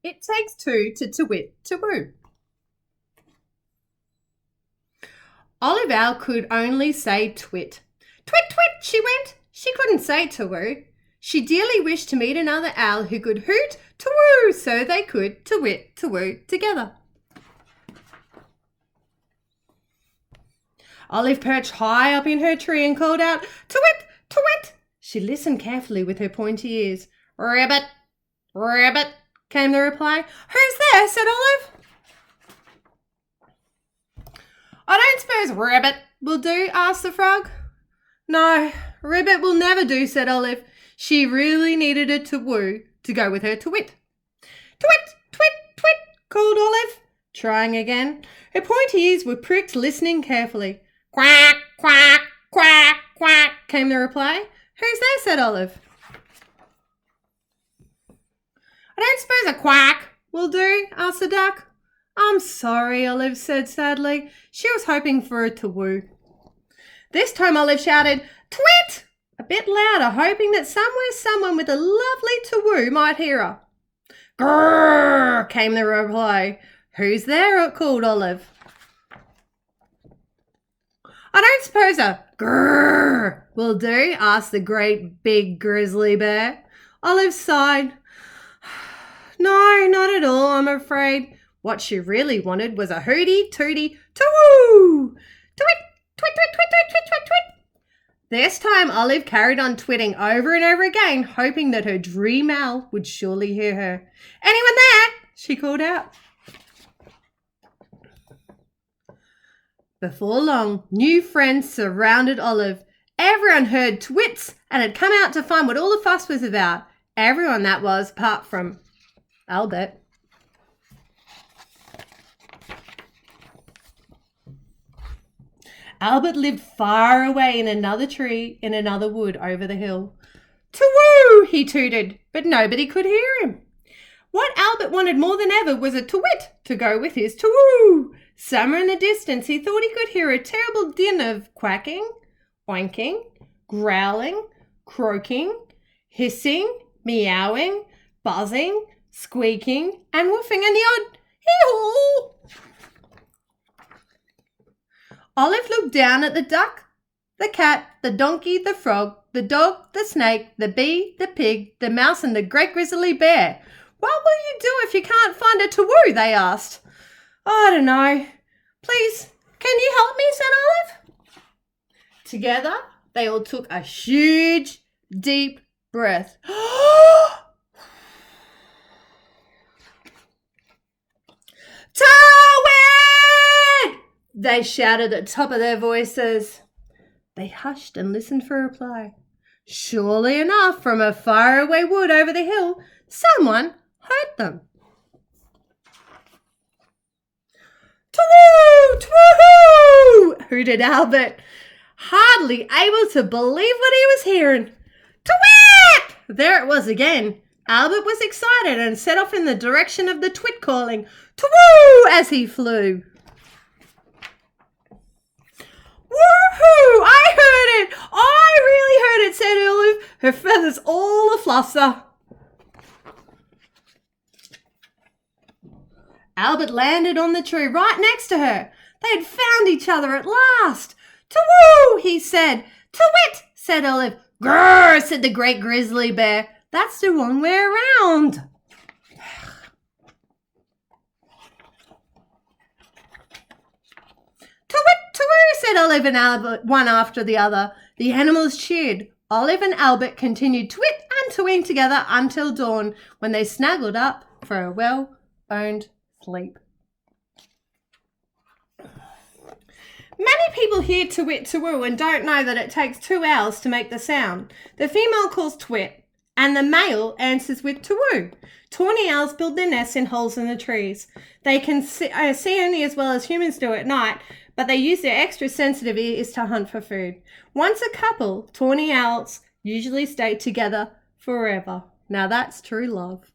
It takes two to wit to woo. Olive Owl could only say twit. Twit, twit, she went. She couldn't say to woo. She dearly wished to meet another owl who could hoot to woo so they could to wit to woo together. Olive perched high up in her tree and called out, "To-wit, to-wit." She listened carefully with her pointy ears. "Rabbit, rabbit," came the reply. "Who's there?" said Olive. "I don't suppose rabbit will do?" asked the frog. "No, rabbit will never do," said Olive. She really needed a to-woo to go with her to-wit. "To-wit, twit, twit," called Olive, trying again. Her pointy ears were pricked, listening carefully. "Quack, quack, quack, quack," came the reply. "Who's there?" said Olive. "I don't suppose a quack will do?" asked the duck. "I'm sorry," Olive said sadly. She was hoping for a to-woo. This time Olive shouted, "Twit!" a bit louder, hoping that somewhere someone with a lovely to-woo might hear her. "Grrr!" came the reply. "Who's there?" called Olive. "I don't suppose a grrr will do?" asked the great big grizzly bear. Olive sighed. "No, not at all, I'm afraid." What she really wanted was a hooty tooty to-woo! Twit, twit, twit, twit, twit, twit, twit, twit. This time Olive carried on twitting over and over again, hoping that her dream owl would surely hear her. "Anyone there?" she called out. Before long, new friends surrounded Olive. Everyone heard twits and had come out to find what all the fuss was about. Everyone, that was, apart from Albert. Albert lived far away in another tree in another wood over the hill. "To-woo!" he tooted, but nobody could hear him. What Albert wanted more than ever was a to-wit to go with his to-woo. Somewhere in the distance he thought he could hear a terrible din of quacking, oinking, growling, croaking, hissing, meowing, buzzing, squeaking, and woofing, and the odd hee-haw. Olive looked down at the duck, the cat, the donkey, the frog, the dog, the snake, the bee, the pig, the mouse, and the great grizzly bear. "What will you do if you can't find a to-woo?" they asked. "I don't know. Please, can you help me?" said Olive. Together, they all took a huge, deep breath. "To-wit!" they shouted at the top of their voices. They hushed and listened for a reply. Surely enough, from a faraway wood over the hill, someone heard them. "To-woo! To-woo!" hooted Albert, hardly able to believe what he was hearing. "To-wit!" There it was again. Albert was excited and set off in the direction of the twit, calling "To-woo!" as he flew. "Woohoo! I heard it! I really heard it," said Olive, her feathers all a-fluster. Albert landed on the tree right next to her. They had found each other at last. "To-woo!" he said. "To-wit!" said Olive. "Grrr!" said the great grizzly bear. "That's the wrong way around." "To-wit, to-woo!" said Olive and Albert, one after the other. The animals cheered. Olive and Albert continued twit and to-wing together until dawn, when they snuggled up for a well-earned sleep. Many people hear to-wit, to-woo and don't know that it takes 2 owls to make the sound. The female calls twit and the male answers with to-woo. Tawny owls build their nests in holes in the trees. They can see only as well as humans do at night, but they use their extra sensitive ears to hunt for food. Once a couple, tawny owls usually stay together forever. Now that's true love.